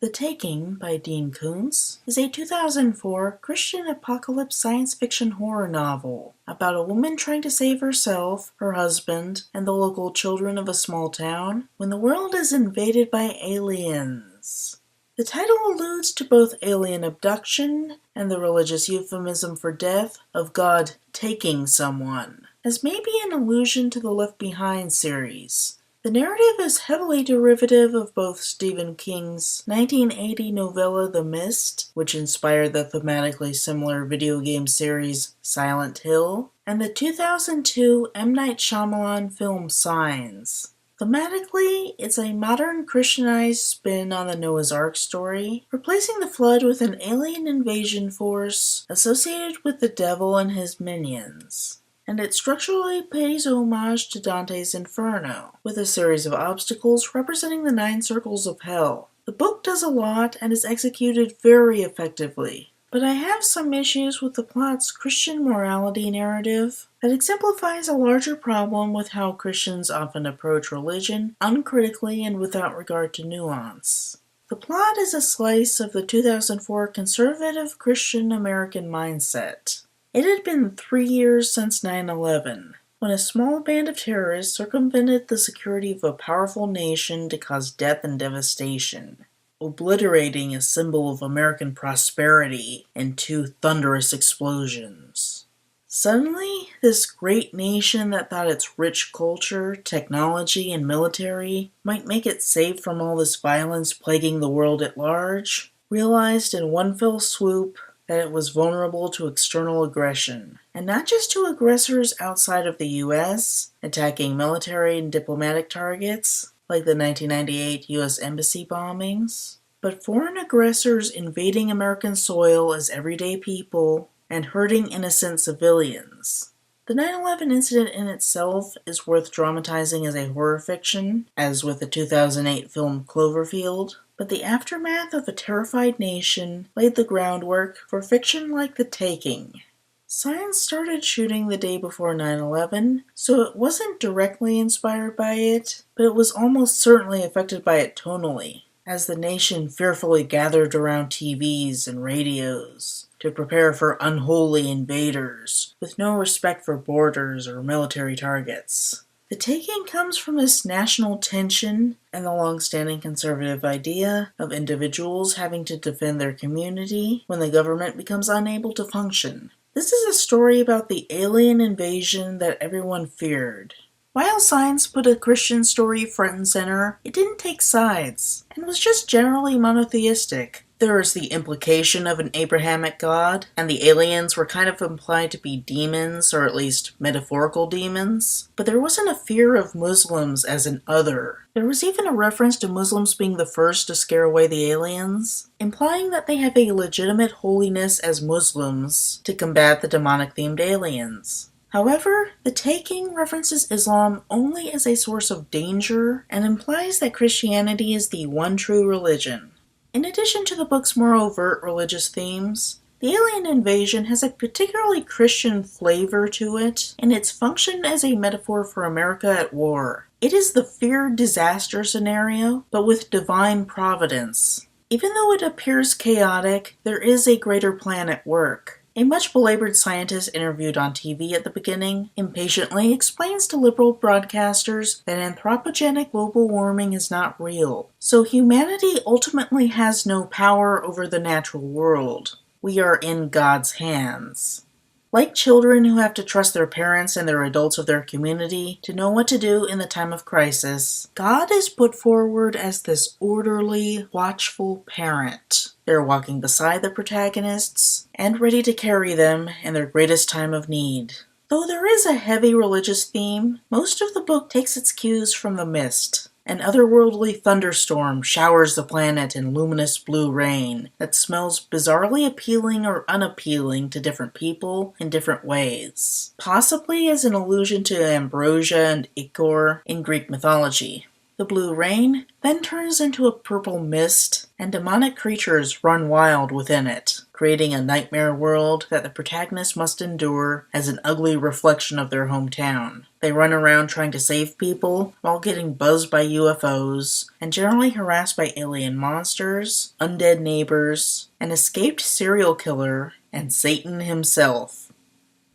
The Taking by Dean Koontz is a 2004 Christian apocalypse science fiction horror novel about a woman trying to save herself, her husband, and the local children of a small town when the world is invaded by aliens. The title alludes to both alien abduction and the religious euphemism for death of God taking someone, as maybe an allusion to the Left Behind series. The narrative is heavily derivative of both Stephen King's 1980 novella The Mist, which inspired the thematically similar video game series Silent Hill, and the 2002 M. Night Shyamalan film Signs. Thematically, it's a modern Christianized spin on the Noah's Ark story, replacing the flood with an alien invasion force associated with the devil and his minions. And it structurally pays homage to Dante's Inferno, with a series of obstacles representing the 9 circles of hell. The book does a lot and is executed very effectively, but I have some issues with the plot's Christian morality narrative that exemplifies a larger problem with how Christians often approach religion uncritically and without regard to nuance. The plot is a slice of the 2004 conservative Christian American mindset. It had been 3 years since 9/11, when a small band of terrorists circumvented the security of a powerful nation to cause death and devastation, obliterating a symbol of American prosperity in 2 thunderous explosions. Suddenly, this great nation that thought its rich culture, technology, and military might make it safe from all this violence plaguing the world at large, realized in one fell swoop that it was vulnerable to external aggression, and not just to aggressors outside of the US, attacking military and diplomatic targets, like the 1998 US Embassy bombings, but foreign aggressors invading American soil as everyday people and hurting innocent civilians. The 9/11 incident in itself is worth dramatizing as a horror fiction, as with the 2008 film Cloverfield, but the aftermath of a terrified nation laid the groundwork for fiction like The Taking. Signs started shooting the day before 9/11, so it wasn't directly inspired by it, but it was almost certainly affected by it tonally, as the nation fearfully gathered around TVs and radios to prepare for unholy invaders with no respect for borders or military targets. The Taking comes from this national tension and the long-standing conservative idea of individuals having to defend their community when the government becomes unable to function. This is a story about the alien invasion that everyone feared. While Signs put a Christian story front and center, it didn't take sides, and was just generally monotheistic. There is the implication of an Abrahamic God, and the aliens were kind of implied to be demons, or at least metaphorical demons. But there wasn't a fear of Muslims as an other. There was even a reference to Muslims being the first to scare away the aliens, implying that they have a legitimate holiness as Muslims to combat the demonic-themed aliens. However, The Taking references Islam only as a source of danger and implies that Christianity is the one true religion. In addition to the book's more overt religious themes, the alien invasion has a particularly Christian flavor to it in its function as a metaphor for America at war. It is the feared disaster scenario, but with divine providence. Even though it appears chaotic, there is a greater plan at work. A much belabored scientist interviewed on TV at the beginning impatiently explains to liberal broadcasters that anthropogenic global warming is not real, so humanity ultimately has no power over the natural world. We are in God's hands. Like children who have to trust their parents and their adults of their community to know what to do in the time of crisis, God is put forward as this orderly, watchful parent. They're walking beside the protagonists and ready to carry them in their greatest time of need. Though there is a heavy religious theme, most of the book takes its cues from The Mist. An otherworldly thunderstorm showers the planet in luminous blue rain that smells bizarrely appealing or unappealing to different people in different ways, possibly as an allusion to ambrosia and ichor in Greek mythology. The blue rain then turns into a purple mist, and demonic creatures run wild within it, creating a nightmare world that the protagonist must endure as an ugly reflection of their hometown. They run around trying to save people while getting buzzed by UFOs and generally harassed by alien monsters, undead neighbors, an escaped serial killer, and Satan himself.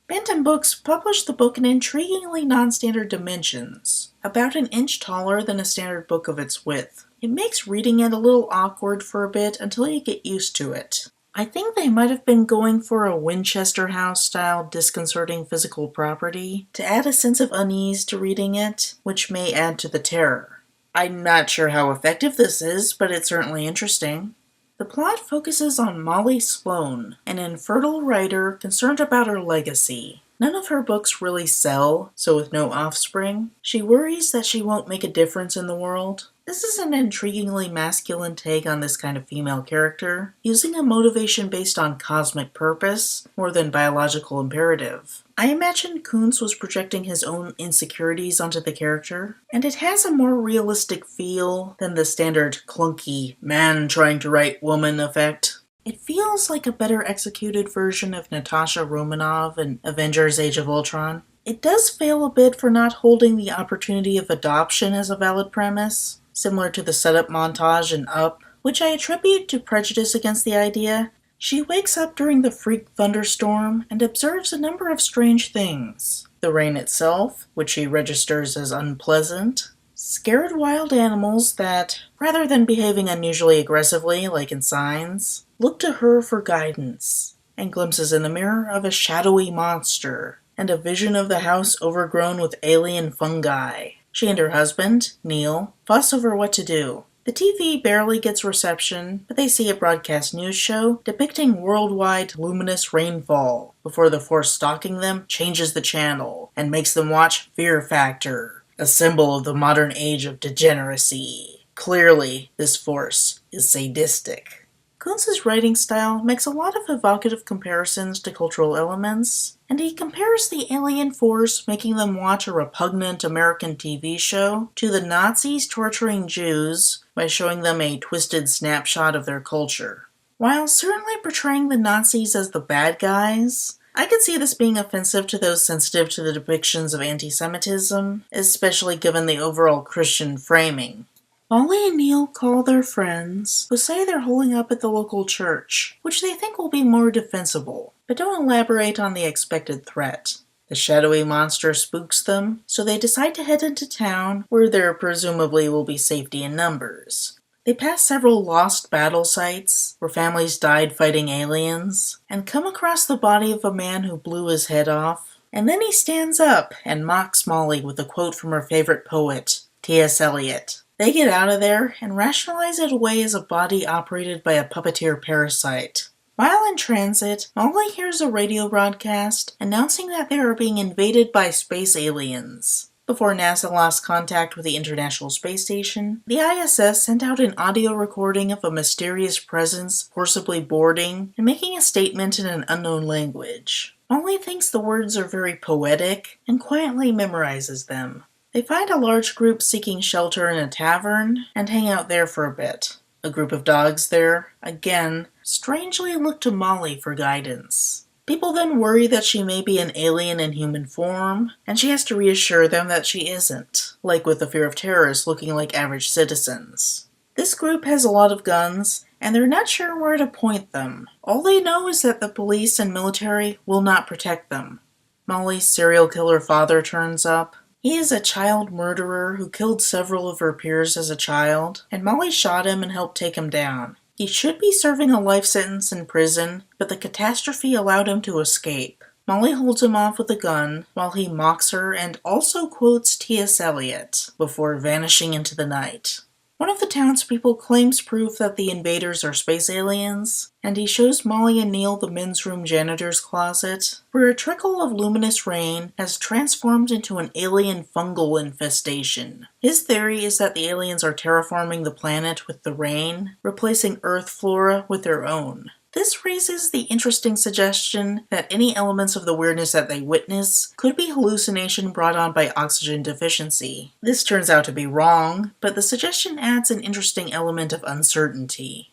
Bantam Books published the book in intriguingly non-standard dimensions, about an inch taller than a standard book of its width. It makes reading it a little awkward for a bit until you get used to it. I think they might have been going for a Winchester House-style disconcerting physical property to add a sense of unease to reading it, which may add to the terror. I'm not sure how effective this is, but it's certainly interesting. The plot focuses on Molly Sloan, an infertile writer concerned about her legacy. None of her books really sell, so with no offspring, she worries that she won't make a difference in the world. This is an intriguingly masculine take on this kind of female character, using a motivation based on cosmic purpose more than biological imperative. I imagine Koontz was projecting his own insecurities onto the character, and it has a more realistic feel than the standard clunky man trying to write woman effect. It feels like a better executed version of Natasha Romanoff in Avengers Age of Ultron. It does fail a bit for not holding the opportunity of adoption as a valid premise, similar to the setup montage in Up, which I attribute to prejudice against the idea. She wakes up during the freak thunderstorm and observes a number of strange things. The rain itself, which she registers as unpleasant, scared wild animals that, rather than behaving unusually aggressively like in Signs, look to her for guidance, and glimpses in the mirror of a shadowy monster, and a vision of the house overgrown with alien fungi. She and her husband, Neil, fuss over what to do. The TV barely gets reception, but they see a broadcast news show depicting worldwide luminous rainfall before the force stalking them changes the channel and makes them watch Fear Factor, a symbol of the modern age of degeneracy. Clearly, this force is sadistic. Koontz's writing style makes a lot of evocative comparisons to cultural elements, and he compares the alien force making them watch a repugnant American TV show to the Nazis torturing Jews by showing them a twisted snapshot of their culture. While certainly portraying the Nazis as the bad guys, I could see this being offensive to those sensitive to the depictions of anti-Semitism, especially given the overall Christian framing. Molly and Neil call their friends, who say they're holding up at the local church, which they think will be more defensible, but don't elaborate on the expected threat. The shadowy monster spooks them, so they decide to head into town, where there presumably will be safety in numbers. They pass several lost battle sites, where families died fighting aliens, and come across the body of a man who blew his head off. And then he stands up and mocks Molly with a quote from her favorite poet, T.S. Eliot. They get out of there and rationalize it away as a body operated by a puppeteer parasite. While in transit, Molly hears a radio broadcast announcing that they are being invaded by space aliens. Before NASA lost contact with the International Space Station, the ISS sent out an audio recording of a mysterious presence forcibly boarding and making a statement in an unknown language. Molly thinks the words are very poetic and quietly memorizes them. They find a large group seeking shelter in a tavern and hang out there for a bit. A group of dogs there, again, strangely look to Molly for guidance. People then worry that she may be an alien in human form, and she has to reassure them that she isn't, like with the fear of terrorists looking like average citizens. This group has a lot of guns, and they're not sure where to point them. All they know is that the police and military will not protect them. Molly's serial killer father turns up. He is a child murderer who killed several of her peers as a child, and Molly shot him and helped take him down. He should be serving a life sentence in prison, but the catastrophe allowed him to escape. Molly holds him off with a gun while he mocks her and also quotes T.S. Eliot before vanishing into the night. One of the townspeople claims proof that the invaders are space aliens, and he shows Molly and Neil the men's room janitor's closet, where a trickle of luminous rain has transformed into an alien fungal infestation. His theory is that the aliens are terraforming the planet with the rain, replacing Earth flora with their own. This raises the interesting suggestion that any elements of the weirdness that they witness could be hallucination brought on by oxygen deficiency. This turns out to be wrong, but the suggestion adds an interesting element of uncertainty.